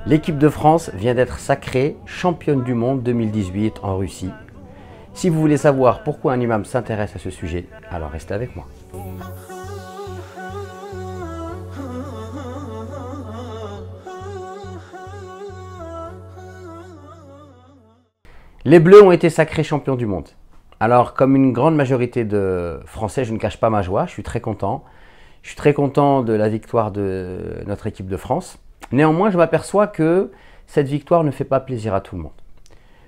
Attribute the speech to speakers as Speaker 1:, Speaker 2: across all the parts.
Speaker 1: L'équipe de France vient d'être sacrée championne du monde 2018 en Russie. Si vous voulez savoir pourquoi un imam s'intéresse à ce sujet, alors restez avec moi. Les Bleus ont été sacrés champions du monde. Alors, comme une grande majorité de Français, je ne cache pas ma joie, je suis très content. Je suis très content de la victoire de notre équipe de France. Néanmoins, je m'aperçois que cette victoire ne fait pas plaisir à tout le monde.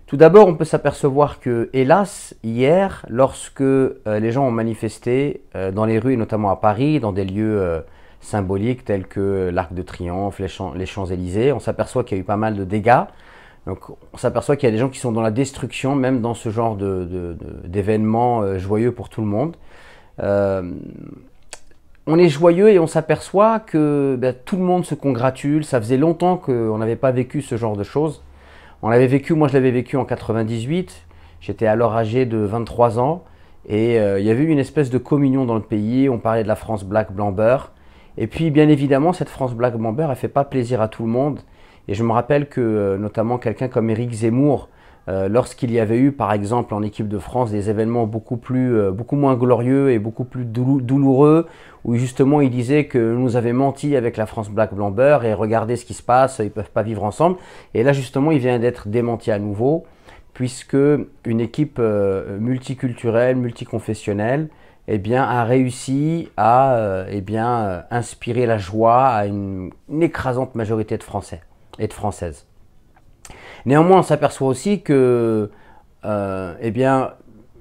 Speaker 1: Tout d'abord, on peut s'apercevoir que, hélas, hier, lorsque les gens ont manifesté dans les rues, et notamment à Paris, dans des lieux symboliques tels que l'Arc de Triomphe, les Champs-Élysées, on s'aperçoit qu'il y a eu pas mal de dégâts. Donc, on s'aperçoit qu'il y a des gens qui sont dans la destruction, même dans ce genre d'événements joyeux pour tout le monde. On est joyeux et on s'aperçoit que tout le monde se congratule. Ça faisait longtemps qu'on n'avait pas vécu ce genre de choses. On l'avait vécu, moi je l'avais vécu en 98. J'étais alors âgé de 23 ans. Et il y avait eu une espèce de communion dans le pays. On parlait de la France Black Blanc Beurre. Et puis bien évidemment, cette France Black Blanc Beurre, elle ne fait pas plaisir à tout le monde. Et je me rappelle que notamment quelqu'un comme Éric Zemmour, lorsqu'il y avait eu par exemple en équipe de France des événements beaucoup moins glorieux et beaucoup plus douloureux, où justement il disait que nous avait menti avec la France Black Blanc Beurre et regardez ce qui se passe, ils ne peuvent pas vivre ensemble. Et là justement il vient d'être démenti à nouveau, puisque une équipe multiculturelle, multiconfessionnelle, a réussi à inspirer la joie à une écrasante majorité de Français et de Françaises. Néanmoins, on s'aperçoit aussi que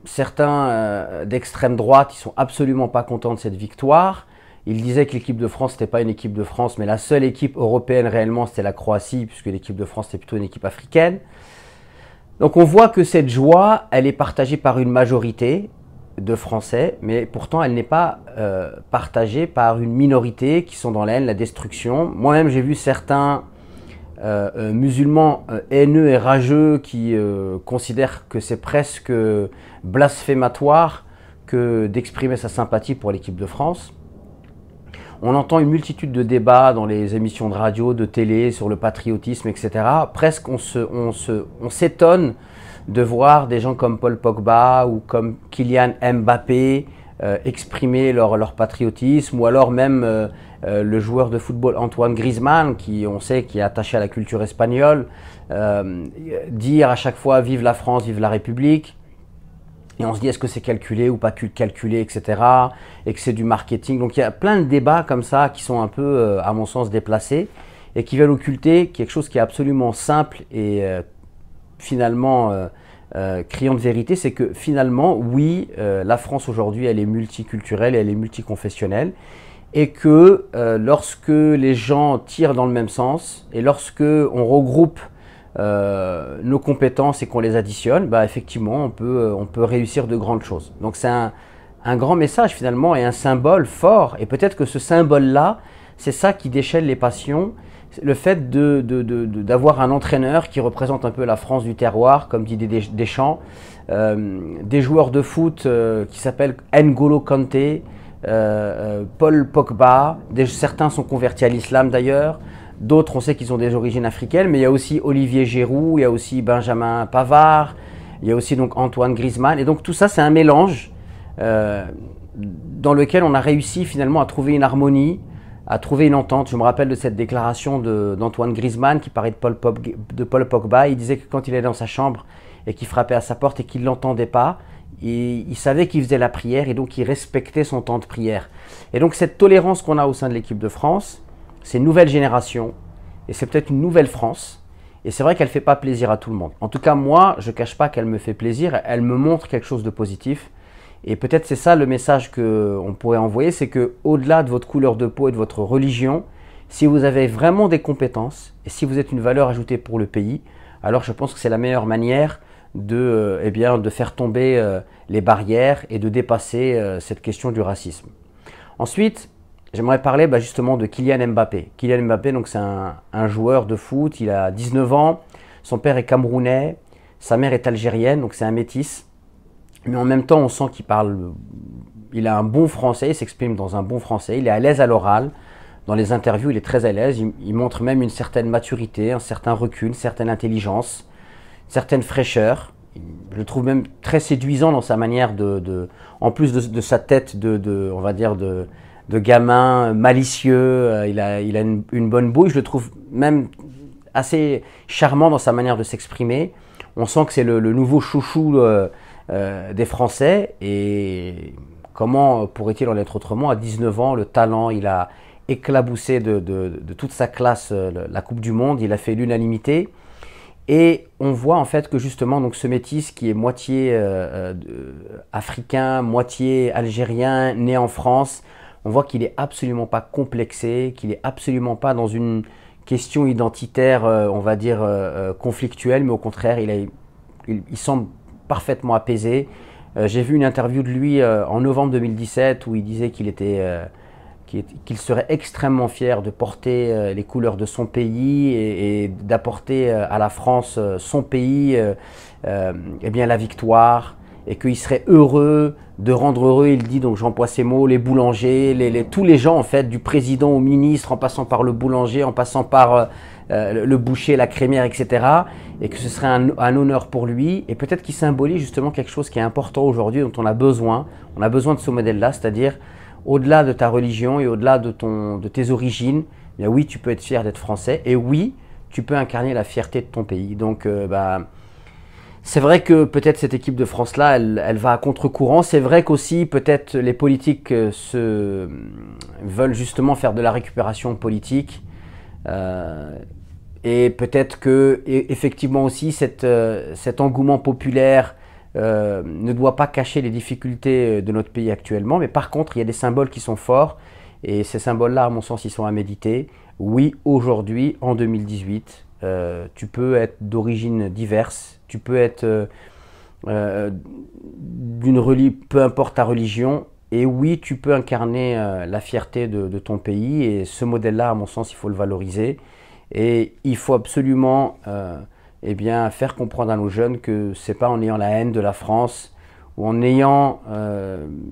Speaker 1: certains d'extrême droite, ils sont absolument pas contents de cette victoire. Ils disaient que l'équipe de France n'était pas une équipe de France, mais la seule équipe européenne réellement, c'était la Croatie, puisque l'équipe de France était plutôt une équipe africaine. Donc on voit que cette joie, elle est partagée par une majorité de Français, mais pourtant elle n'est pas partagée par une minorité qui sont dans la haine, la destruction. Moi-même, j'ai vu certains musulmans haineux et rageux qui considèrent que c'est presque blasphématoire que d'exprimer sa sympathie pour l'équipe de France. On entend une multitude de débats dans les émissions de radio, de télé, sur le patriotisme, etc. Presque on s'étonne de voir des gens comme Paul Pogba ou comme Kylian Mbappé exprimer leur patriotisme, ou alors même le joueur de football Antoine Griezmann, on sait qui est attaché à la culture espagnole, dire à chaque fois « Vive la France, vive la République ». Et on se dit est-ce que c'est calculé ou pas calculé, etc. Et que c'est du marketing. Donc il y a plein de débats comme ça qui sont un peu, à mon sens, déplacés et qui veulent occulter quelque chose qui est absolument simple et finalement criant de vérité, c'est que finalement, oui, la France aujourd'hui, elle est multiculturelle et elle est multiconfessionnelle. Et que lorsque les gens tirent dans le même sens et lorsque on regroupe nos compétences et qu'on les additionne, effectivement, on peut réussir de grandes choses. Donc c'est un grand message finalement et un symbole fort. Et peut-être que ce symbole-là, c'est ça qui déchaîne les passions. Le fait d'avoir un entraîneur qui représente un peu la France du terroir, comme dit Deschamps, des joueurs de foot qui s'appellent N'Golo Kanté, Paul Pogba, certains sont convertis à l'islam d'ailleurs, d'autres on sait qu'ils ont des origines africaines, mais il y a aussi Olivier Giroud, il y a aussi Benjamin Pavard, il y a aussi donc Antoine Griezmann, et donc tout ça c'est un mélange dans lequel on a réussi finalement à trouver une harmonie, à trouver une entente. Je me rappelle de cette déclaration d'Antoine Griezmann qui parlait de Paul Pogba. Il disait que quand il allait dans sa chambre et qu'il frappait à sa porte et qu'il ne l'entendait pas, il savait qu'il faisait la prière et donc il respectait son temps de prière. Et donc cette tolérance qu'on a au sein de l'équipe de France, c'est une nouvelle génération et c'est peut-être une nouvelle France. Et c'est vrai qu'elle ne fait pas plaisir à tout le monde. En tout cas, moi, je ne cache pas qu'elle me fait plaisir. Elle me montre quelque chose de positif. Et peut-être c'est ça le message qu'on pourrait envoyer, c'est qu'au-delà de votre couleur de peau et de votre religion, si vous avez vraiment des compétences et si vous êtes une valeur ajoutée pour le pays, alors je pense que c'est la meilleure manière de faire tomber les barrières et de dépasser cette question du racisme. Ensuite, j'aimerais parler justement de Kylian Mbappé. Kylian Mbappé, donc c'est un joueur de foot, il a 19 ans, son père est camerounais, sa mère est algérienne, donc c'est un métis. Mais en même temps, on sent qu'il a un bon français, il s'exprime dans un bon français, il est à l'aise à l'oral. Dans les interviews, il est très à l'aise, il montre même une certaine maturité, un certain recul, une certaine intelligence, une certaine fraîcheur. Je le trouve même très séduisant dans sa manière en plus de sa tête on va dire de gamin malicieux, il a une bonne bouille. Je le trouve même assez charmant dans sa manière de s'exprimer. On sent que c'est le nouveau chouchou des Français. Et comment pourrait-il en être autrement? À 19 ans, le talent, il a éclaboussé de toute sa classe la Coupe du Monde, il a fait l'unanimité. Et on voit en fait que justement donc ce métis qui est moitié africain, moitié algérien, né en France, on voit qu'il est absolument pas complexé, qu'il est absolument pas dans une question identitaire, on va dire conflictuelle, mais au contraire il semble parfaitement apaisé. J'ai vu une interview de lui en novembre 2017 où il disait qu'il serait extrêmement fier de porter les couleurs de son pays et d'apporter à la France, son pays, eh bien, la victoire, et qu'il serait heureux de rendre heureux, il dit, donc j'emploie ces mots, les boulangers, tous les gens en fait, du président au ministre, en passant par le boulanger, en passant par le boucher, la crémière, etc. Et que ce serait un honneur pour lui, et peut-être qu'il symbolise justement quelque chose qui est important aujourd'hui, dont on a besoin de ce modèle-là, c'est-à-dire au-delà de ta religion et au-delà de tes origines, eh bien oui, tu peux être fier d'être français et oui, tu peux incarner la fierté de ton pays. Donc, c'est vrai que peut-être cette équipe de France-là, elle va à contre-courant. C'est vrai qu'aussi, peut-être les politiques veulent justement faire de la récupération politique. Et peut-être que, effectivement aussi, cet engouement populaire ne doit pas cacher les difficultés de notre pays actuellement, mais par contre, il y a des symboles qui sont forts, et ces symboles-là, à mon sens, ils sont à méditer. Oui, aujourd'hui, en 2018, tu peux être d'origine diverse, tu peux être peu importe ta religion, et oui, tu peux incarner la fierté de ton pays, et ce modèle-là, à mon sens, il faut le valoriser, et il faut absolument eh bien, faire comprendre à nos jeunes que ce n'est pas en ayant la haine de la France ou en ayant,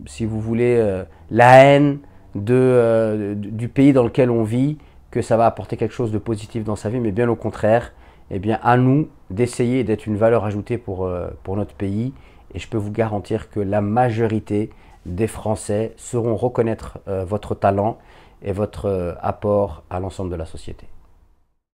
Speaker 1: si vous voulez, la haine du pays dans lequel on vit que ça va apporter quelque chose de positif dans sa vie, mais bien au contraire, eh bien, à nous d'essayer d'être une valeur ajoutée pour notre pays. Et je peux vous garantir que la majorité des Français sauront reconnaître votre talent et votre apport à l'ensemble de la société.